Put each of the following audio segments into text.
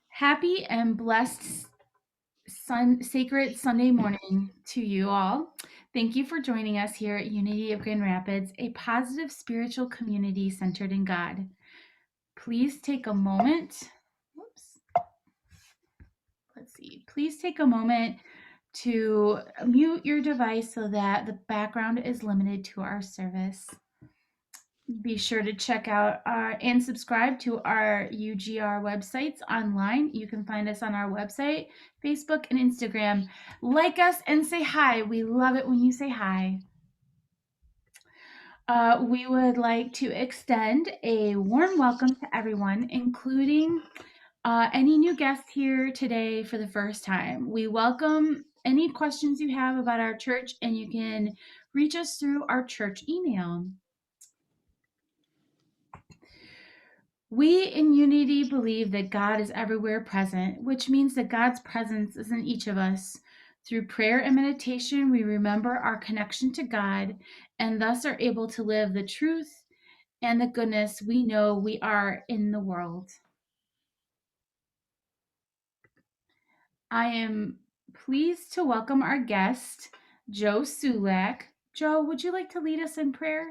Happy and blessed sacred Sunday morning to you all. Thank you for joining us here at Unity of Grand Rapids, a positive spiritual community centered in God. Please take a moment. Please take a moment to mute your device so that the background is limited to our service. Be sure to check out and subscribe to our UGR websites online. You can find us on our website, Facebook, and Instagram. Like us and say hi. We love it when you say hi. We would like to extend a warm welcome to everyone, including any new guests here today for the first time. We welcome any questions you have about our church, and you can reach us through our church email. We in Unity believe that God is everywhere present, which means that God's presence is in each of us. Through prayer and meditation, we remember our connection to God and thus are able to live the truth and the goodness we know we are in the world. I am pleased to welcome our guest, Joe Sulak. Joe, would you like to lead us in prayer?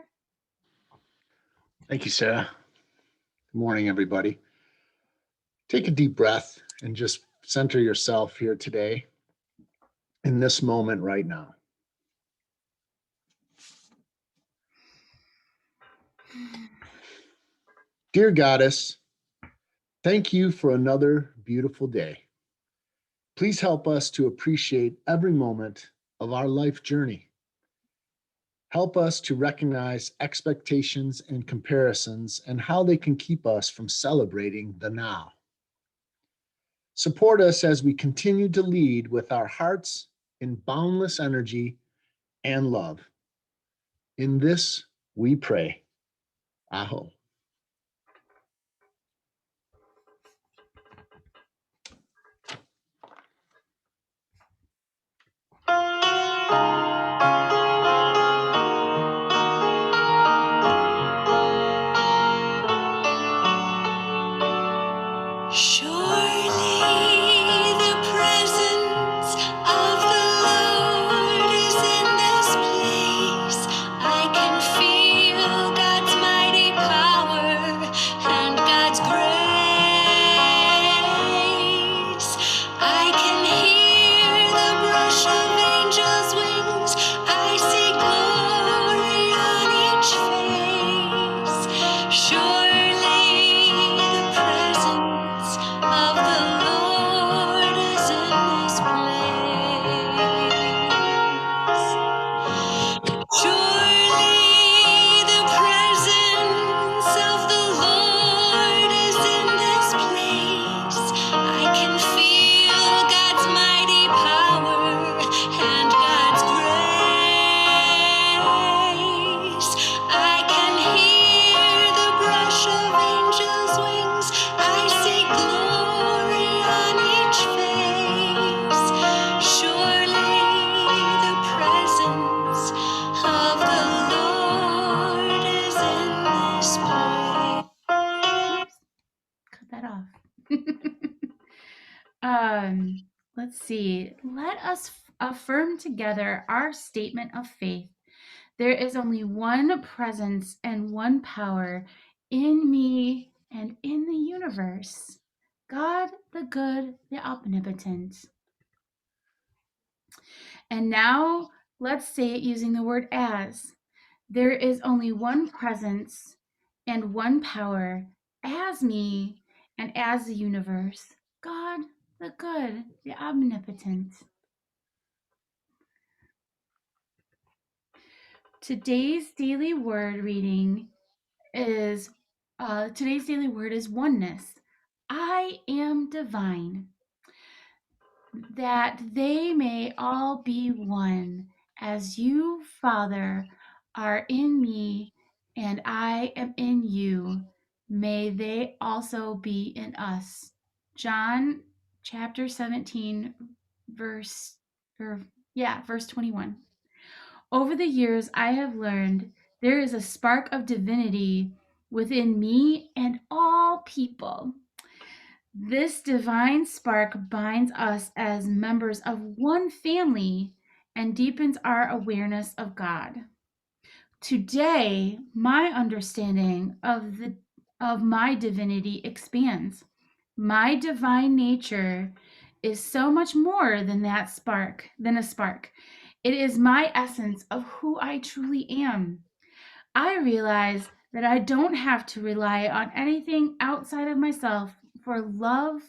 Thank you, Sarah. Good morning, everybody. Take a deep breath and just center yourself here today in this moment right now. Dear Goddess, thank you for another beautiful day. Please help us to appreciate every moment of our life journey. Help us to recognize expectations and comparisons and how they can keep us from celebrating the now. Support us as we continue to lead with our hearts in boundless energy and love. In this we pray. Aho. Let's see. Let us affirm together our statement of faith. There is only one presence and one power in me and in the universe. God, the good, the omnipotent. And now let's say it using the word as. There is only one presence and one power as me and as the universe. God, the good, the omnipotent. Today's daily word is oneness. I am divine. That they may all be one, as you, Father, are in me and I am in you. May they also be in us. John chapter 17, verse 21. Over the years, I have learned there is a spark of divinity within me and all people. This divine spark binds us as members of one family and deepens our awareness of God. Today, my understanding of my divinity expands. My divine nature is so much more than than a spark. It is my essence of who I truly am. I realize that I don't have to rely on anything outside of myself for love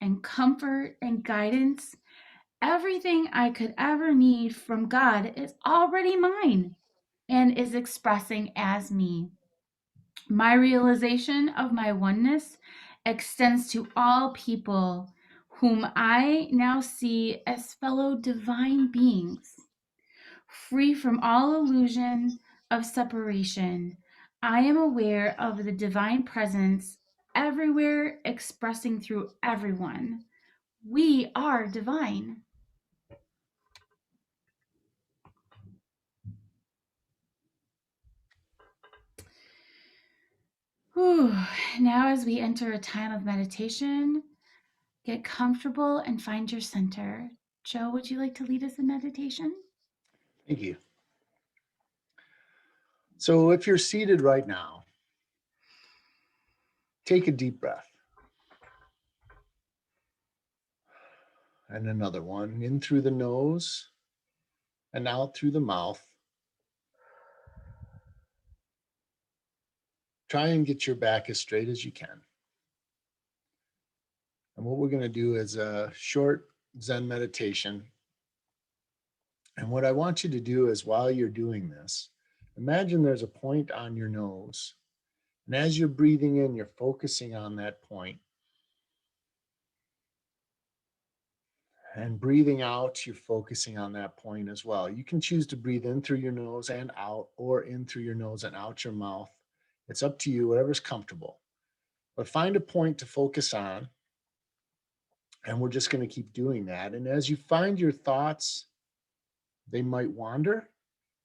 and comfort and guidance. Everything I could ever need from God is already mine and is expressing as me. My realization of my oneness extends to all people whom I now see as fellow divine beings. Free from all illusion of separation, I am aware of the divine presence everywhere, expressing through everyone. We are divine. Whew. Now, as we enter a time of meditation, get comfortable and find your center. Joe, would you like to lead us in meditation? Thank you. So if you're seated right now, take a deep breath. And another one in through the nose and out through the mouth. Try and get your back as straight as you can. And what we're going to do is a short Zen meditation. And what I want you to do is while you're doing this, imagine there's a point on your nose. And as you're breathing in, you're focusing on that point. And breathing out, you're focusing on that point as well. You can choose to breathe in through your nose and out, or in through your nose and out your mouth. It's up to you, whatever's comfortable. But find a point to focus on. And we're just going to keep doing that. And as you find your thoughts, they might wander,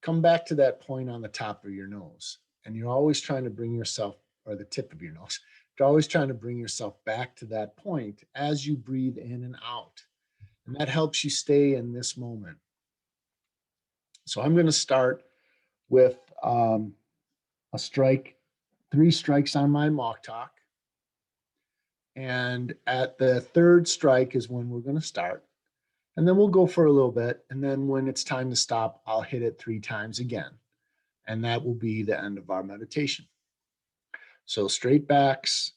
come back to that point on the top of your nose. And you're always trying to bring yourself, or the tip of your nose, you're always trying to bring yourself back to that point as you breathe in and out. And that helps you stay in this moment. So I'm going to start with a strike, 3 strikes on my mock talk. And at the third strike is when we're going to start. And then we'll go for a little bit. And then when it's time to stop, I'll hit it 3 times again. And that will be the end of our meditation. So straight backs.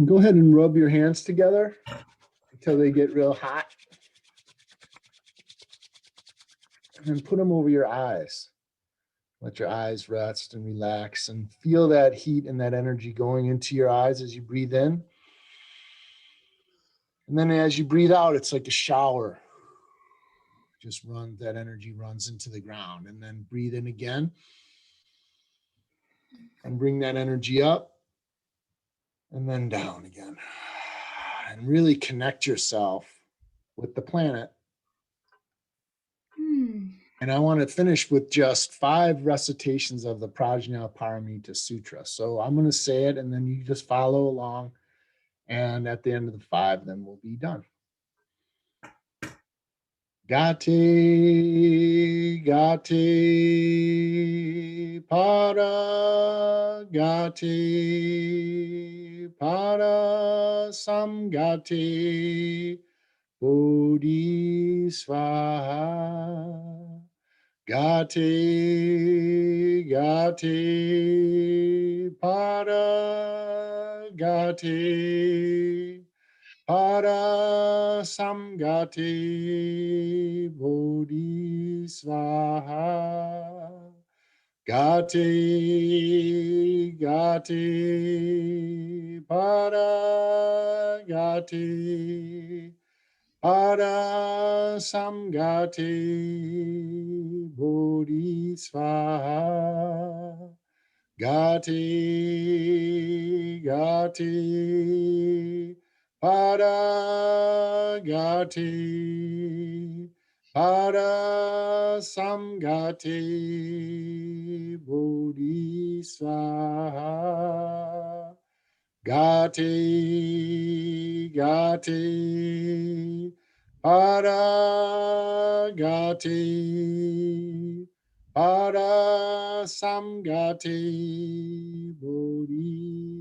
Go ahead and rub your hands together until they get real hot. And then put them over your eyes. Let your eyes rest and relax and feel that heat and that energy going into your eyes as you breathe in. And then as you breathe out, it's like a shower. Just that energy runs into the ground. And then breathe in again and bring that energy up and then down again. And really connect yourself with the planet. And I want to finish with just 5 recitations of the Prajnaparamita Sutra. So I'm going to say it and then you just follow along. And at the end of the 5, then we'll be done. Gati, gati, para, gati, para, samgati, bodhisvaha. Gati, gati, para, gati, para samgati bodhisvaha. Gati, gati, para gati, para samgati bodhisvaha. Gati, gati, para gati, para samgati bodhisvaha. Gati, gati, para gati, para samgati bodhisvaha.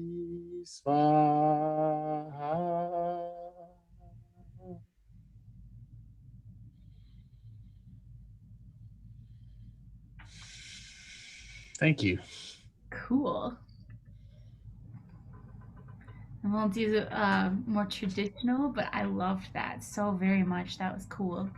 Thank you. Cool. And we'll do more traditional, but I loved that so very much. That was cool.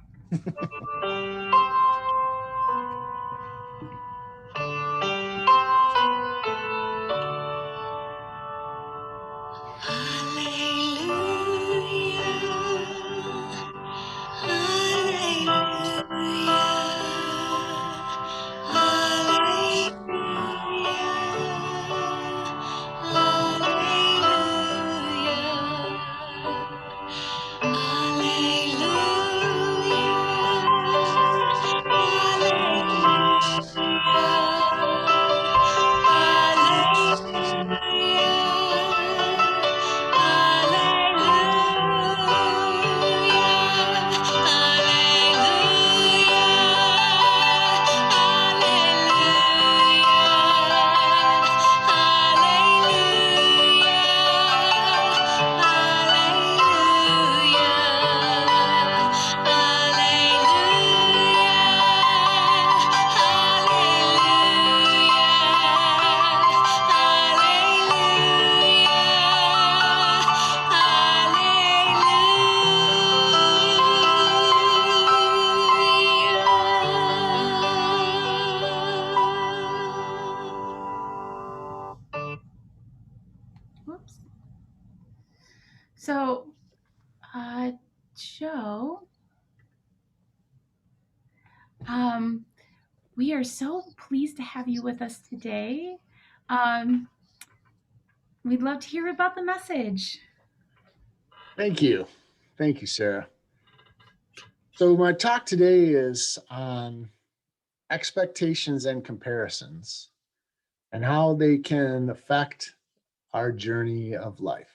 Whoops. So, Joe, we are so pleased to have you with us today. Um, we'd love to hear about the message. Thank you. Thank you, Sarah. So my talk today is on expectations and comparisons and how they can affect our journey of life.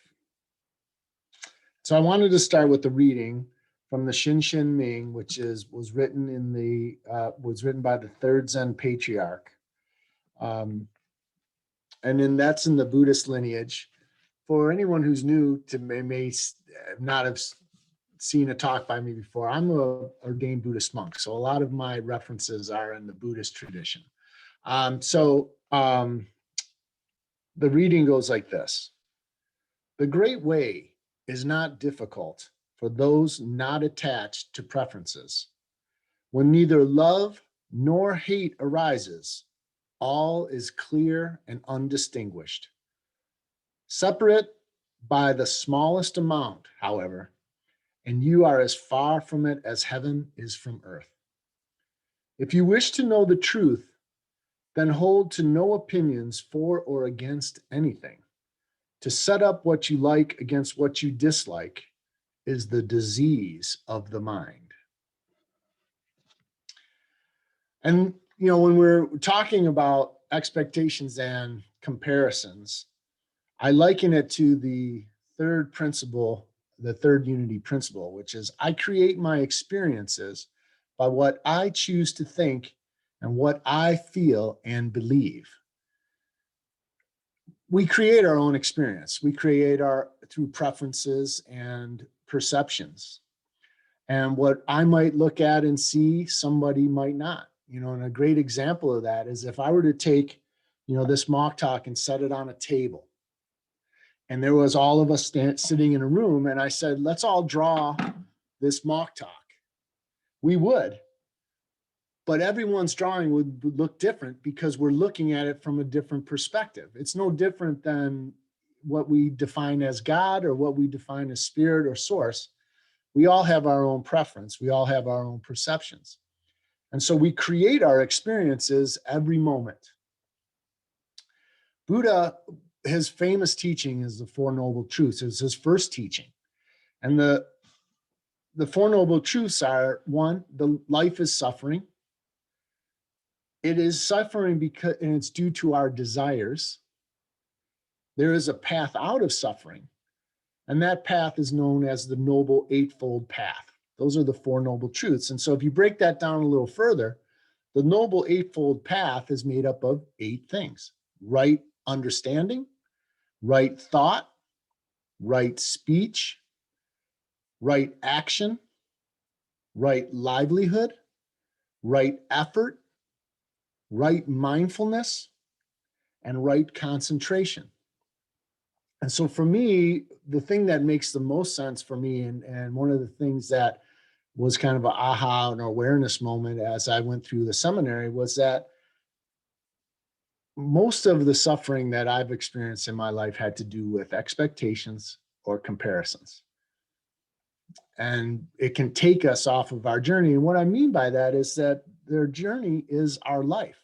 So I wanted to start with the reading from the Shinshin Ming, which was written by the third Zen patriarch, and then that's in the Buddhist lineage. For anyone who's new to may not have seen a talk by me before, I'm a ordained Buddhist monk, so a lot of my references are in the Buddhist tradition. The reading goes like this. The great way is not difficult for those not attached to preferences. When neither love nor hate arises, all is clear and undistinguished. Separate by the smallest amount, however, and you are as far from it as heaven is from earth. If you wish to know the truth, then hold to no opinions for or against anything. To set up what you like against what you dislike is the disease of the mind. And, when we're talking about expectations and comparisons, I liken it to the third principle, the third unity principle, which is I create my experiences by what I choose to think and what I feel and believe. We create our own experience. We create our through preferences and perceptions. And what I might look at and see, somebody might not. And a great example of that is if I were to take, this mock talk and set it on a table, and there was all of us sitting in a room, and I said, let's all draw this mock talk. We would, but everyone's drawing would look different because we're looking at it from a different perspective. It's no different than what we define as God or what we define as spirit or source. We all have our own preference. We all have our own perceptions. And so we create our experiences every moment. Buddha, his famous teaching is the Four Noble Truths. It's his first teaching. And the Four Noble Truths are: one, the life is suffering. It is suffering because, and it's due to our desires. There is a path out of suffering, and that path is known as the Noble Eightfold Path. Those are the Four Noble Truths. And so if you break that down a little further, the Noble Eightfold Path is made up of 8 things: right understanding, right thought, right speech, right action, right livelihood, right effort, right mindfulness, and right concentration. And so for me, the thing that makes the most sense for me, and one of the things that was kind of an aha and awareness moment as I went through the seminary, was that most of the suffering that I've experienced in my life had to do with expectations or comparisons. And it can take us off of our journey. And what I mean by that is that their journey is our life.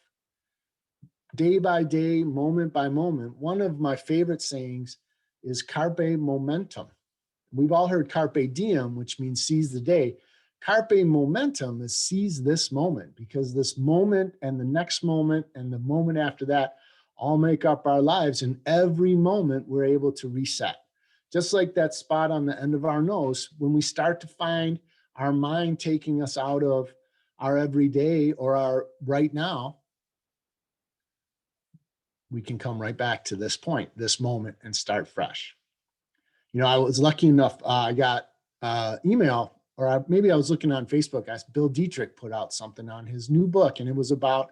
Day by day, moment by moment. One of my favorite sayings is carpe momentum. We've all heard carpe diem, which means seize the day. Carpe momentum is seize this moment, because this moment and the next moment and the moment after that all make up our lives. And every moment we're able to reset. Just like that spot on the end of our nose, when we start to find our mind taking us out of our everyday or our right now, we can come right back to this point, this moment, and start fresh. I was lucky enough, I got email, or maybe I was looking on Facebook. Bill Dietrich put out something on his new book, and it was about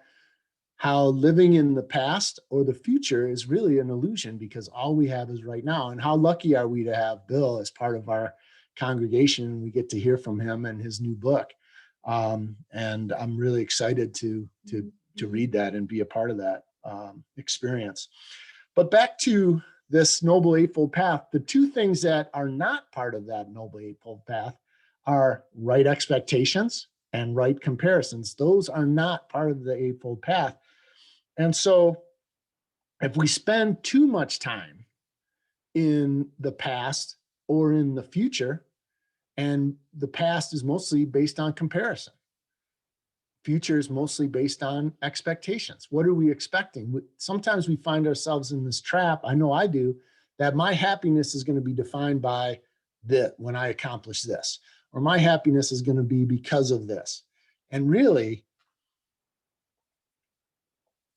how living in the past or the future is really an illusion, because all we have is right now. And how lucky are we to have Bill as part of our congregation? We get to hear from him and his new book. And I'm really excited to read that and be a part of that experience. But back to this Noble Eightfold Path, the 2 things that are not part of that Noble Eightfold Path are right expectations and right comparisons. Those are not part of the Eightfold Path. And so if we spend too much time in the past or in the future, and the past is mostly based on comparison, future is mostly based on expectations. What are we expecting? Sometimes we find ourselves in this trap, I know I do, that my happiness is going to be defined by when I accomplish this, or my happiness is going to be because of this. And really,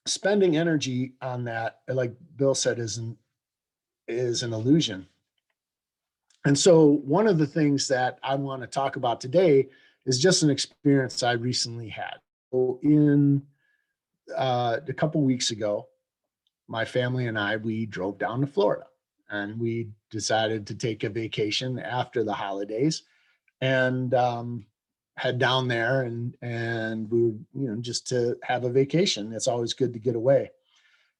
spending energy on that, like Bill said, is an illusion. And so one of the things that I want to talk about today is just an experience I recently had. So a couple weeks ago, my family and I, we drove down to Florida, and we decided to take a vacation after the holidays and head down there, and we were, just to have a vacation. It's always good to get away.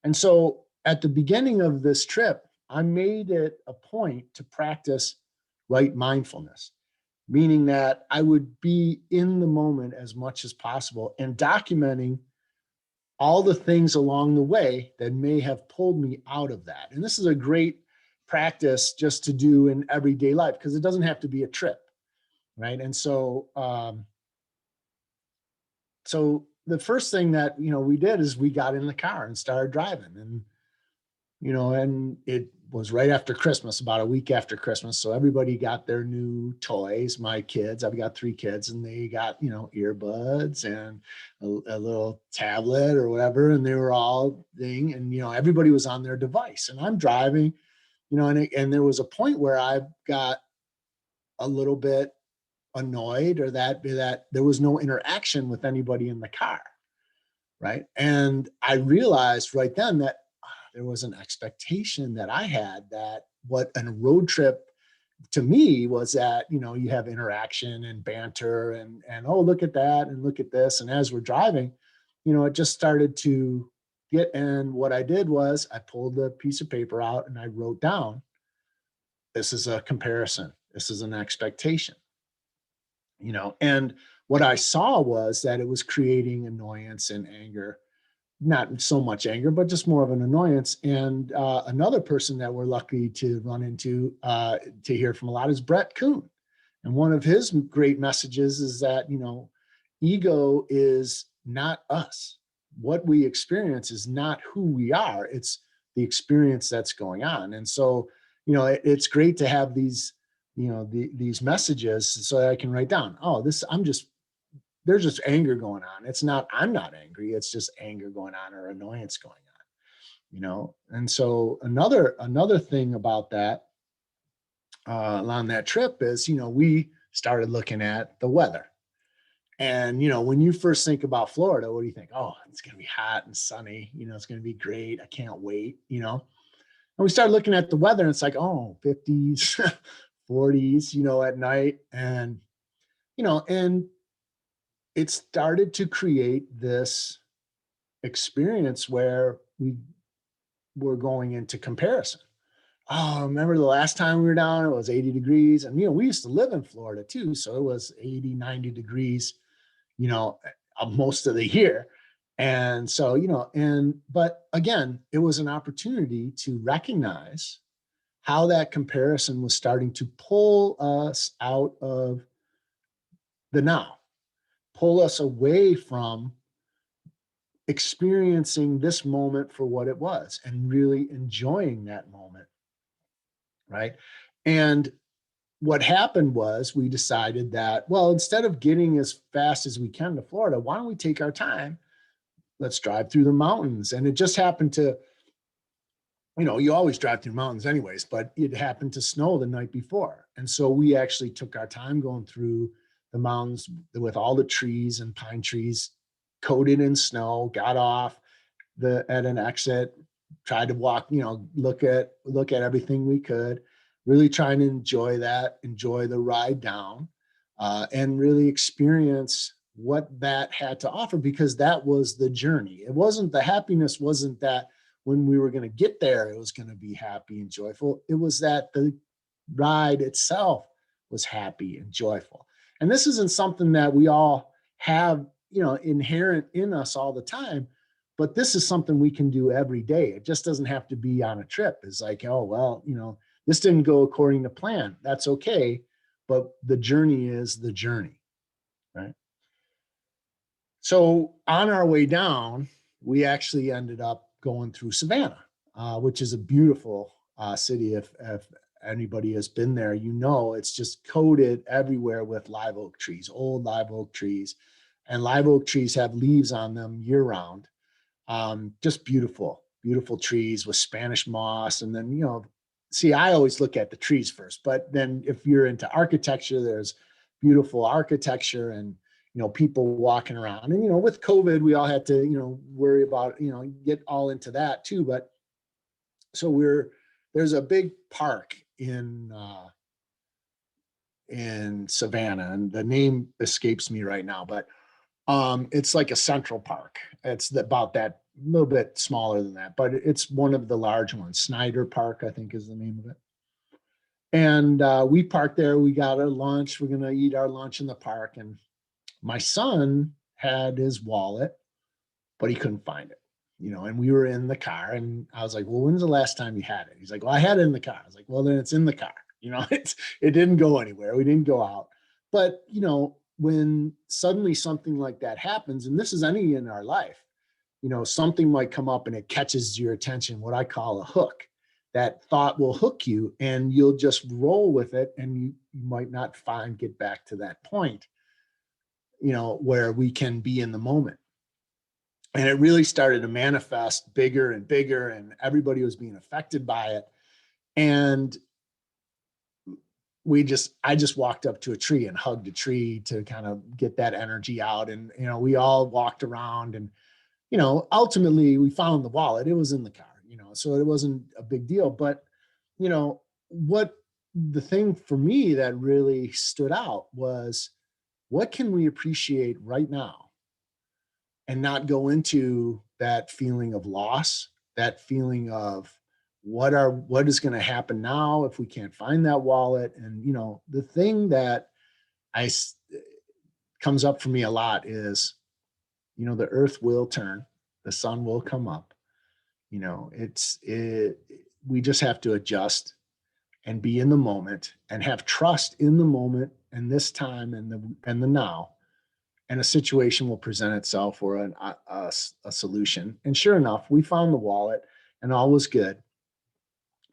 And so at the beginning of this trip, I made it a point to practice right mindfulness, meaning that I would be in the moment as much as possible and documenting all the things along the way that may have pulled me out of that. And this is a great practice just to do in everyday life because it doesn't have to be a trip, right? And so the first thing that we did is we got in the car and started driving, and it was right after Christmas, about a week after Christmas. So everybody got their new toys. My kids, I've got 3 kids, and they got, earbuds and a little tablet or whatever. And they were all thing. And, everybody was on their device, and I'm driving, and there was a point where I got a little bit annoyed, or that there was no interaction with anybody in the car. Right. And I realized right then that there was an expectation that I had, that what a road trip to me was, that, you have interaction and banter and, oh, look at that and look at this. And as we're driving, it just started to get, and what I did was I pulled a piece of paper out and I wrote down, this is a comparison. This is an expectation, and what I saw was that it was creating annoyance and anger, not so much anger, but just more of an annoyance. And another person that we're lucky to run into, to hear from a lot, is Brett Kuhn. And one of his great messages is that, ego is not us. What we experience is not who we are. It's the experience that's going on. And so, it's great to have these, these messages so that I can write down, oh, there's just anger going on. It's not, I'm not angry. It's just anger going on, or annoyance going on. And so another thing about that, on that trip is, we started looking at the weather. And, when you first think about Florida, what do you think? Oh, it's going to be hot and sunny. It's going to be great. I can't wait. And we started looking at the weather, and it's like, oh, 50s, 40s, at night. And it started to create this experience where we were going into comparison. Oh, remember the last time we were down, it was 80 degrees. And, we used to live in Florida too. So it was 80, 90 degrees, most of the year. And so, but again, it was an opportunity to recognize how that comparison was starting to pull us out of the now, pull us away from experiencing this moment for what it was and really enjoying that moment. Right. And what happened was we decided that, well, instead of getting as fast as we can to Florida, why don't we take our time? Let's drive through the mountains. And it just happened to, you always drive through mountains anyways, but it happened to snow the night before. And so we actually took our time going through the mountains with all the trees and pine trees coated in snow, got off at an exit, tried to walk, look at everything we could, really trying to enjoy the ride down, and really experience what that had to offer, because that was the journey. It wasn't, the happiness wasn't that when we were going to get there, it was going to be happy and joyful. It was that the ride itself was happy and joyful. And this isn't something that we all have, inherent in us all the time, but this is something we can do every day. It just doesn't have to be on a trip. It's like, oh, well, this didn't go according to plan. That's okay. But the journey is the journey, right? So on our way down, we actually ended up going through Savannah, which is a beautiful city. If anybody has been there, it's just coated everywhere with live oak trees, old live oak trees. And live oak trees have leaves on them year round. Just beautiful, beautiful trees with Spanish moss. And then, see, I always look at the trees first, but then if you're into architecture, there's beautiful architecture and, people walking around. And, with COVID, we all had to, worry about, get all into that too. But so there's a big park in Savannah, and the name escapes me right now, but it's like a central park. It's about that little bit smaller than that, but it's one of the large ones. Snyder Park, I think, is the name of it. And we parked there. We got our lunch. We're gonna eat our lunch in the park, and my son had his wallet, but he couldn't find it. And we were in the car, and I was like, "Well, when's the last time you had it?" He's like, "Well, I had it in the car." I was like, "Well, then it's in the car." It didn't go anywhere. We didn't go out. But when suddenly something like that happens, and this is any in our life, something might come up and it catches your attention, what I call a hook. That thought will hook you, and you'll just roll with it, and you might not get back to that point, where we can be in the moment. And it really started to manifest bigger and bigger, and everybody was being affected by it. And I just walked up to a tree and hugged a tree to kind of get that energy out. And, we all walked around, and, ultimately we found the wallet. It was in the car, so it wasn't a big deal. But, what the thing for me that really stood out was, what can we appreciate right now and not go into that feeling of loss, that feeling of what is going to happen now if we can't find that wallet. And the thing that I comes up for me a lot is, the earth will turn, the sun will come up. We just have to adjust and be in the moment and have trust in the moment and this time and the now, and a situation will present itself, or a solution. And sure enough, we found the wallet, and all was good.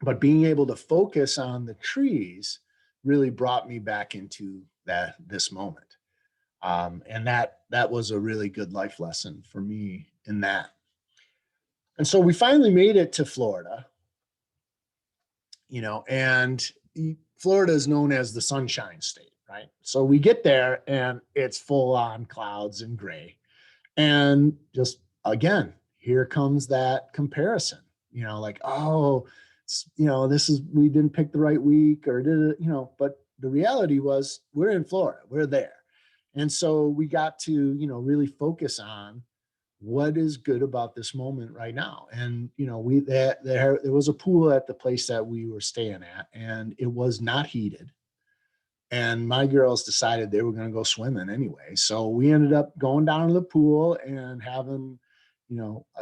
But being able to focus on the trees really brought me back into this moment. And that was a really good life lesson for me in that. And so we finally made it to Florida, and Florida is known as the Sunshine State, right? So we get there, and it's full on clouds and gray. And just again, here comes that comparison, like, oh, this is, we didn't pick the right week, or did it, but the reality was, we're in Florida, we're there. And so we got to, really focus on what is good about this moment right now. And, there was a pool at the place that we were staying at, and it was not heated. And my girls decided they were going to go swimming anyway. So we ended up going down to the pool and having,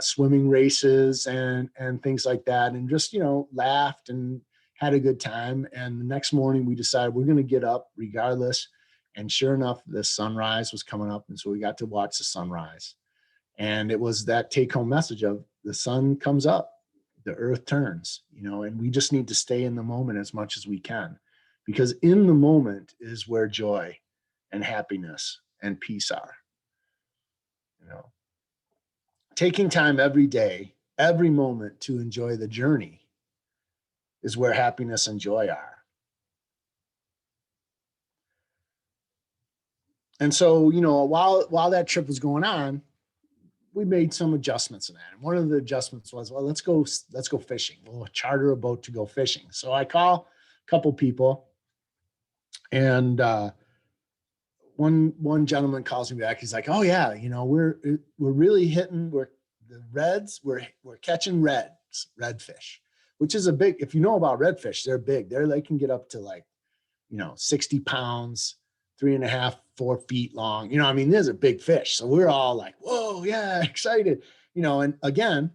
swimming races and things like that. And just, laughed and had a good time. And the next morning we decided we're going to get up regardless. And sure enough, the sunrise was coming up. And so we got to watch the sunrise. And it was that take home message of, the sun comes up, the earth turns, and we just need to stay in the moment as much as we can, because in the moment is where joy and happiness and peace are. Taking time every day, every moment to enjoy the journey is where happiness and joy are. And so, while that trip was going on, we made some adjustments in that. And one of the adjustments was, well, let's go fishing. We'll charter a boat to go fishing. So I call a couple people, and one gentleman calls me back. He's like, "Oh yeah, we're really hitting. We're catching redfish, which is a big. If you know about redfish, they're big. They can get up to like, 60 pounds, 3.5, 4 feet long. I mean, these are big fish. So we're all like, whoa, yeah, excited. And again,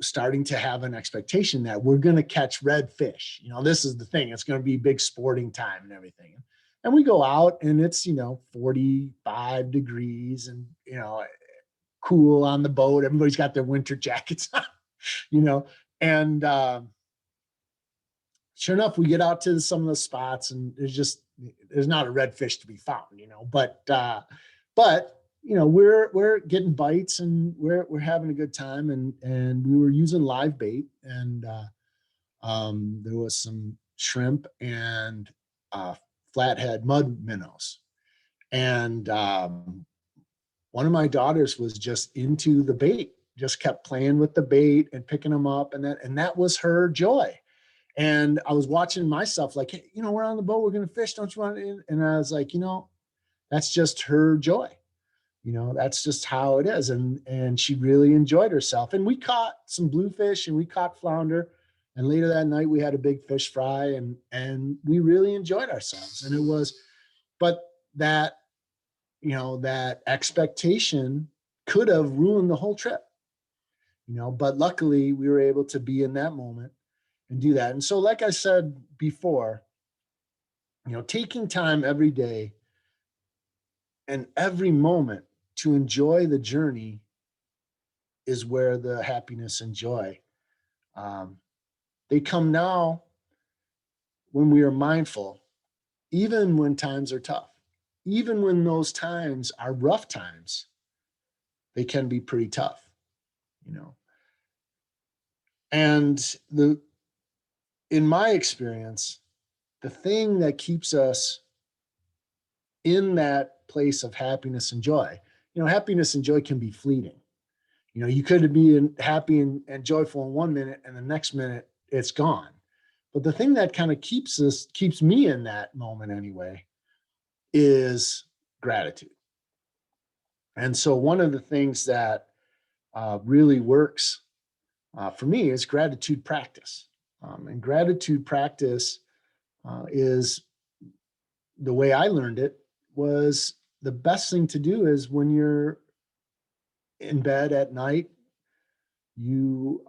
starting to have an expectation that we're going to catch redfish. This is the thing. It's going to be big sporting time and everything. And we go out, and it's, 45 degrees, and, cool on the boat. Everybody's got their winter jackets on, and sure enough, we get out to some of the spots, and there's not a redfish to be found, but we're getting bites, and we're having a good time, and we were using live bait, and there was some shrimp and flathead mud minnows. And one of my daughters was just into the bait, just kept playing with the bait and picking them up, and that was her joy. And I was watching myself like, hey, we're on the boat, we're going to fish. Don't you want to? And I was like, that's just her joy. That's just how it is. And she really enjoyed herself. And we caught some bluefish and we caught flounder. And later that night we had a big fish fry and we really enjoyed ourselves. And it was, but that, that expectation could have ruined the whole trip, but luckily we were able to be in that moment and do that. And so, like I said before, taking time every day and every moment to enjoy the journey is where the happiness and joy, um, they come now when we are mindful, even when times are tough, even when those times are rough times, they can be pretty tough, you know. And in my experience, the thing that keeps us in that place of happiness and joy, happiness and joy can be fleeting. You could be happy and joyful in 1 minute and the next minute it's gone. But the thing that kind of keeps me in that moment anyway, is gratitude. And so one of the things that really works for me is gratitude practice. And gratitude practice is, the way I learned it was, the best thing to do is when you're in bed at night, you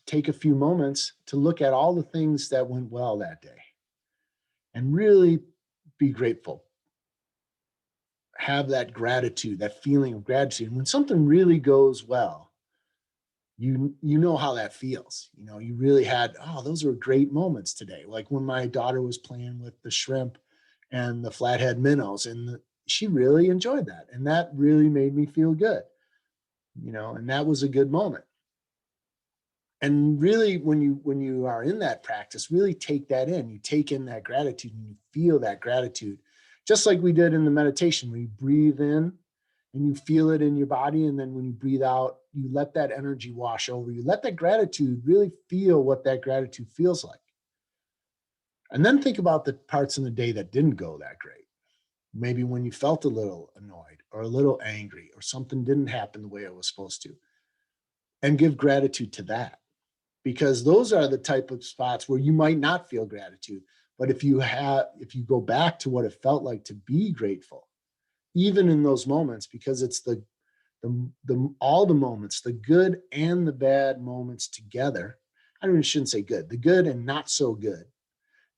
take a few moments to look at all the things that went well that day and really be grateful. Have that gratitude, that feeling of gratitude. When something really goes well, you know how that feels. You really had, oh, those were great moments today. Like when my daughter was playing with the shrimp and the flathead minnows, and she really enjoyed that, and that really made me feel good. And that was a good moment. And really, when you are in that practice, really take that in. You take in that gratitude and you feel that gratitude, just like we did in the meditation, where you breathe in and you feel it in your body, and then when you breathe out, you let that energy wash over you. Let that gratitude, really feel what that gratitude feels like. And then think about the parts in the day that didn't go that great. Maybe when you felt a little annoyed or a little angry, or something didn't happen the way it was supposed to, and give gratitude to that, because those are the type of spots where you might not feel gratitude. But if you go back to what it felt like to be grateful, even in those moments, because it's the all the moments, the good and the bad moments together. Shouldn't say good, the good and not so good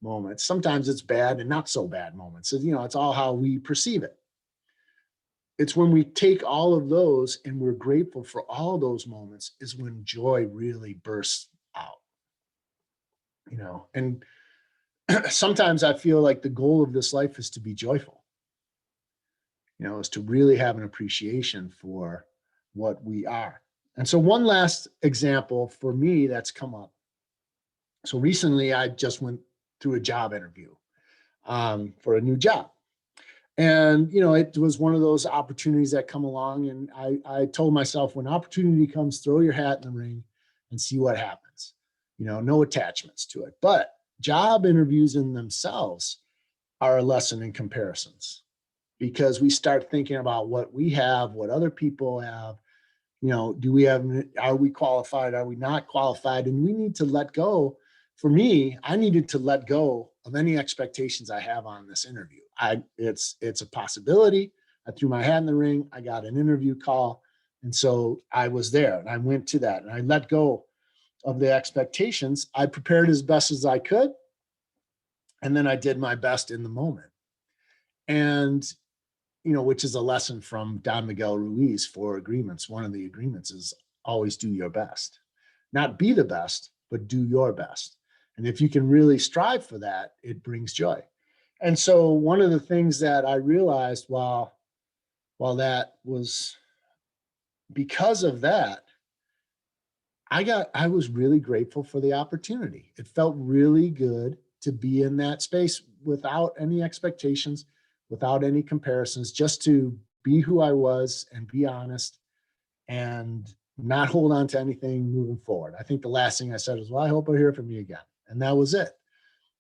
moments. Sometimes it's bad and not so bad moments. So, it's all how we perceive it. It's when we take all of those and we're grateful for all those moments, is when joy really bursts out. And sometimes I feel like the goal of this life is to be joyful, is to really have an appreciation for what we are. And so one last example for me that's come up. So recently I just went through a job interview for a new job. And, it was one of those opportunities that come along. And I told myself, when opportunity comes, throw your hat in the ring and see what happens. No attachments to it. But job interviews in themselves are a lesson in comparisons, because we start thinking about what we have, what other people have. Are we qualified? Are we not qualified? And we need to let go. For me, I needed to let go of any expectations I have on this interview. It's a possibility. I threw my hat in the ring. I got an interview call. And so I was there and I went to that and I let go of the expectations. I prepared as best as I could. And then I did my best in the moment. And which is a lesson from Don Miguel Ruiz, 4 agreements. One of the agreements is always do your best, not be the best, but do your best. And if you can really strive for that, it brings joy. And so one of the things that I realized while that was, because of that, I was really grateful for the opportunity. It felt really good to be in that space without any expectations, without any comparisons, just to be who I was and be honest and not hold on to anything moving forward. I think the last thing I said was, well, I hope I hear from you again. And that was it,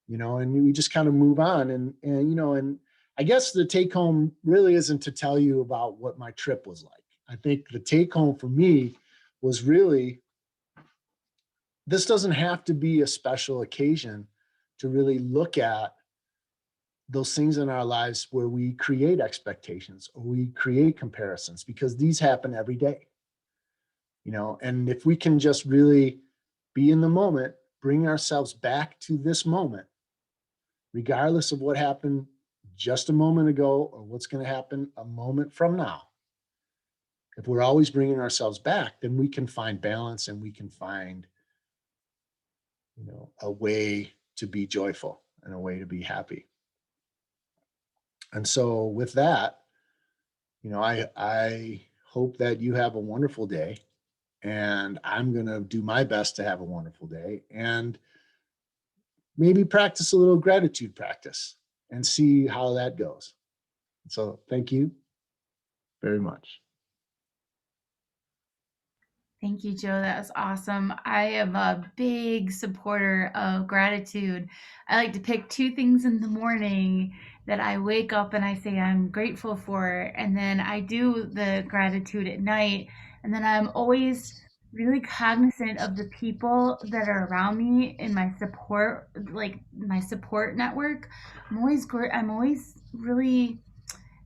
and we just kind of move on. And I guess the take home really isn't to tell you about what my trip was like. I think the take home for me was really, this doesn't have to be a special occasion to really look at those things in our lives where we create expectations or we create comparisons, because these happen every day. And if we can just really be in the moment, bring ourselves back to this moment, regardless of what happened just a moment ago or what's going to happen a moment from now. If we're always bringing ourselves back, then we can find balance and we can find, a way to be joyful and a way to be happy. And so with that, I hope that you have a wonderful day, and I'm going to do my best to have a wonderful day, and maybe practice a little gratitude practice and see how that goes. So thank you very much. Thank you, Joe. That was awesome. I am a big supporter of gratitude. I like to pick two things in the morning that I wake up and I say I'm grateful for, and then I do the gratitude at night. And then I'm always really cognizant of the people that are around me in my support, like my support network. I'm always really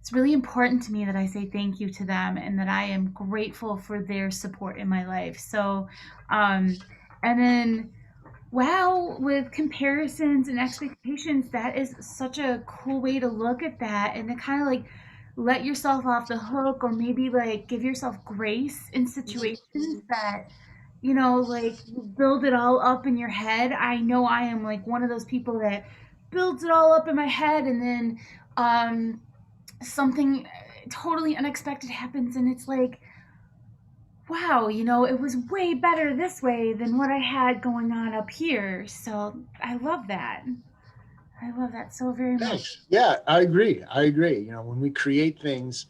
it's really important to me that I say thank you to them and that I am grateful for their support in my life. So, um, and then, wow, with comparisons and expectations, that is such a cool way to look at that and to kind of like let yourself off the hook, or maybe like give yourself grace in situations that, like you build it all up in your head. I know I am like one of those people that builds it all up in my head, and then, something totally unexpected happens, and it's like, wow, it was way better this way than what I had going on up here. So I love that. I love that so very much. Thanks. Yeah, I agree. I agree. When we create things,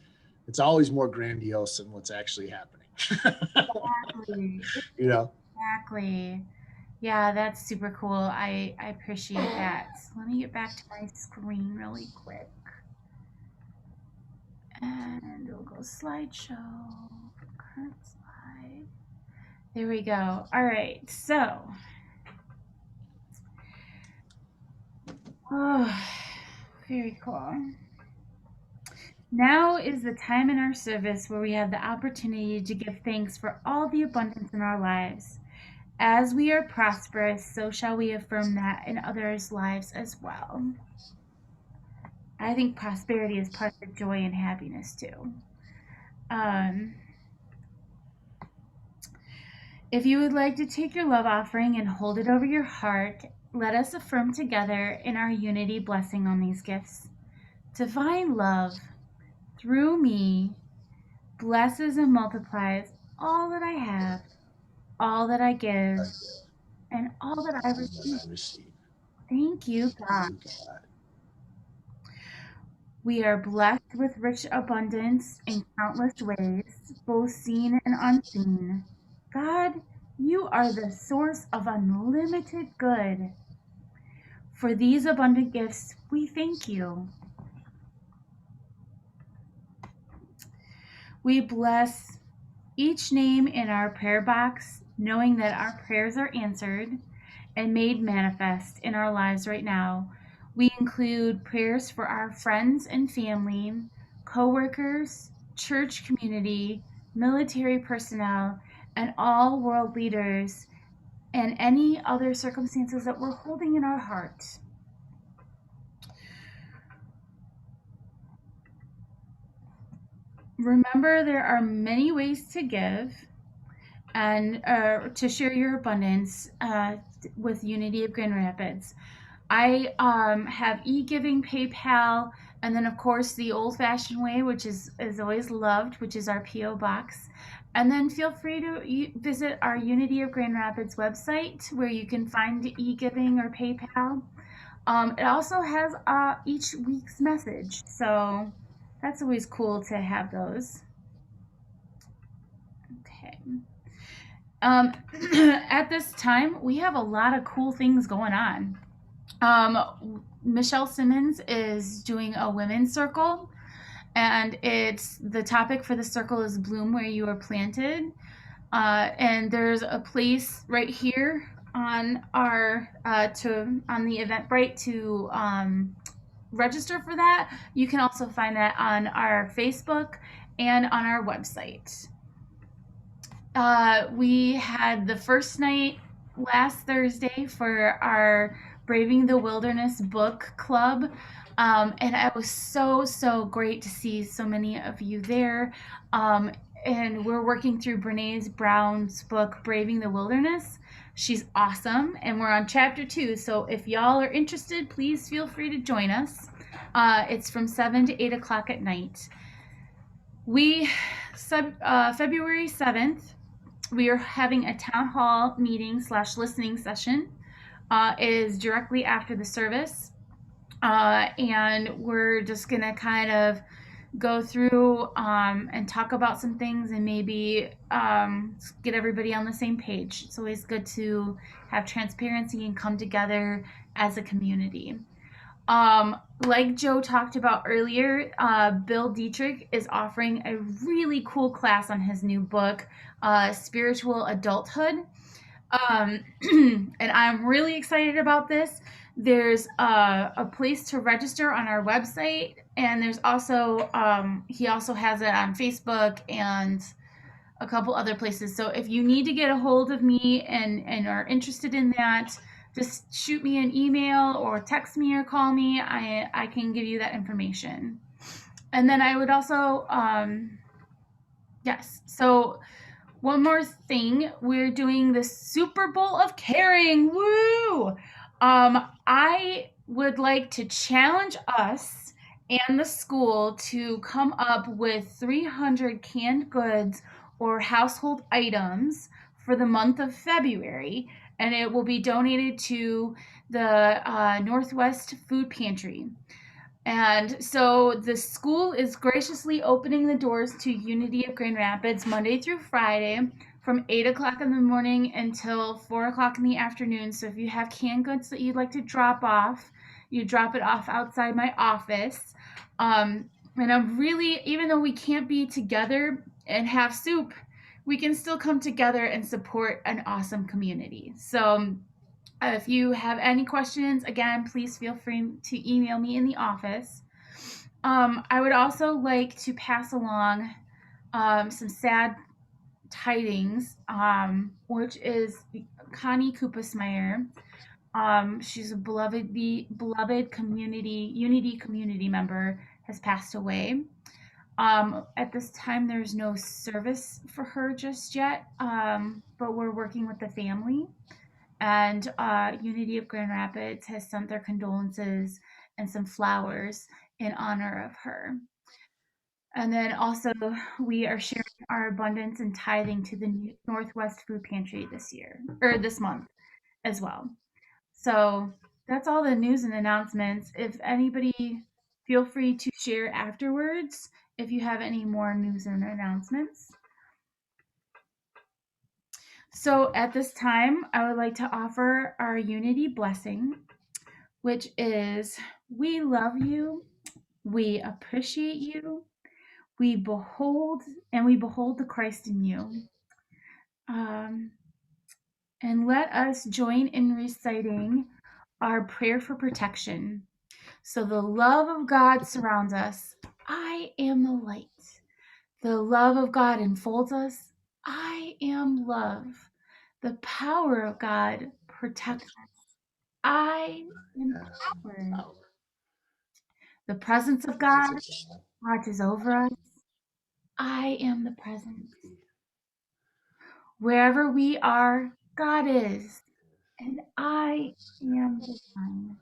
it's always more grandiose than what's actually happening. Exactly. you know, Exactly. Yeah, that's super cool. I appreciate that. So let me get back to my screen really quick. And we'll go slideshow. Current slide. There we go. All right. So, oh, very cool. Now is the time in our service where we have the opportunity to give thanks for all the abundance in our lives. As we are prosperous, so shall we affirm that in others' lives as well. I think prosperity is part of joy and happiness too. Um, if you would like to take your love offering and hold it over your heart, let us affirm together in our unity blessing on these gifts. Divine love, through me, blesses and multiplies all that I have, all that I give, and all that I receive. I receive. Thank you, Thank God. you, God. We are blessed with rich abundance in countless ways, both seen and unseen. God, you are the source of unlimited good. For these abundant gifts, we thank you. We bless each name in our prayer box, knowing that our prayers are answered and made manifest in our lives right now. We include prayers for our friends and family, coworkers, church community, military personnel, and all world leaders, and any other circumstances that we're holding in our heart. Remember, there are many ways to give and to share your abundance with Unity of Grand Rapids. I have e-giving, PayPal, and then of course the old-fashioned way, which is always loved, which is our PO box. And then feel free to visit our Unity of Grand Rapids website where you can find e-giving or PayPal. It also has each week's message, so that's always cool to have those. Okay. At this time, we have a lot of cool things going on. Michelle Simmons is doing a women's circle, and it's the topic for the circle is bloom where you are planted. And there's a place right here on our to on the Eventbrite to register for that. You can also find that on our Facebook and on our website. We had the first night last Thursday for our Braving the Wilderness book club. And it was so great to see so many of you there. Um, and we're working through Brene Brown's book, Braving the Wilderness. She's awesome. And we're on chapter 2. So if y'all are interested, please feel free to join us. It's from 7 to 8 o'clock at night. February 7th, we are having a town hall meeting / listening session. It is directly after the service. And we're just going to kind of go through and talk about some things and maybe get everybody on the same page. It's always good to have transparency and come together as a community. Like Joe talked about earlier, Bill Dietrich is offering a really cool class on his new book, Spiritual Adulthood. And I'm really excited about this. There's a place to register on our website, and there's also he also has it on Facebook and a couple other places. So if you need to get a hold of me and are interested in that, just shoot me an email or text me or call me. I can give you that information. And then I would also yes. So one more thing, we're doing the Super Bowl of Caring. Woo! I would like to challenge us and the school to come up with 300 canned goods or household items for the month of February, and it will be donated to the Northwest Food Pantry. And so the school is graciously opening the doors to Unity of Grand Rapids Monday through Friday from 8 o'clock in the morning until 4 o'clock in the afternoon. So if you have canned goods that you'd like to drop off, you drop it off outside my office. And I'm really, even though we can't be together and have soup, we can still come together and support an awesome community. So if you have any questions, again, please feel free to email me in the office. I would also like to pass along some sad tidings, which is Connie Kupasmeyer. She's a beloved community, Unity community member, has passed away. At this time, there's no service for her just yet, but we're working with the family. And Unity of Grand Rapids has sent their condolences and some flowers in honor of her. And then also, we are sharing our abundance and tithing to the Northwest Food Pantry this year, or this month as well. So that's all the news and announcements. If anybody, feel free to share afterwards if you have any more news and announcements. So at this time, I would like to offer our unity blessing, which is we love you, we appreciate you, we behold the Christ in you. Um, and let us join in reciting our prayer for protection. So the love of God surrounds us. I am the light. The love of God enfolds us. I am love. The power of God protects us. I am power. The presence of God watches over us. I am the presence. Wherever we are, God is, and I am the one.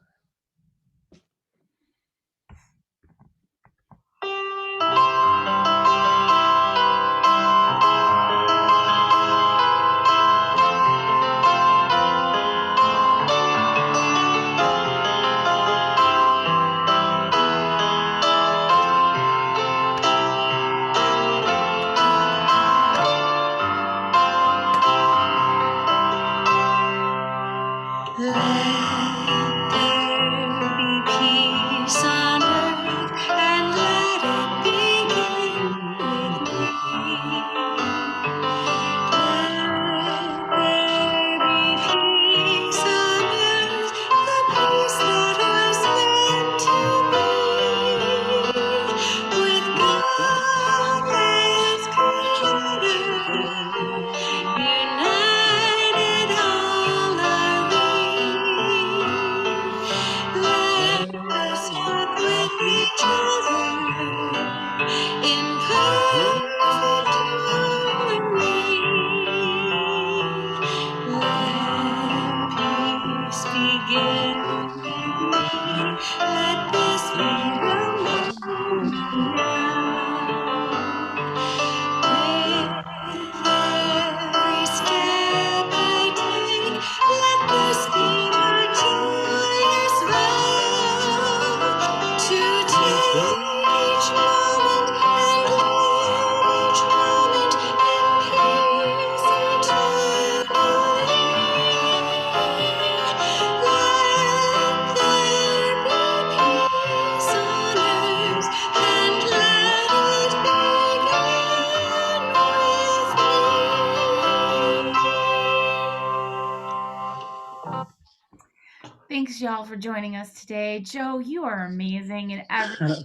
y'all for joining us today. Joe, you are amazing and everyone,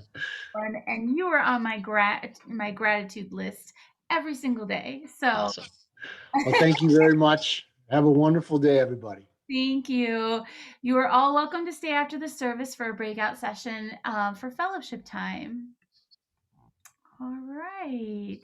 and you are on my gratitude list every single day. So Awesome. Well, thank you very much. Have a wonderful day, everybody. thank you. You are all welcome to stay after the service for a breakout session for fellowship time. All right.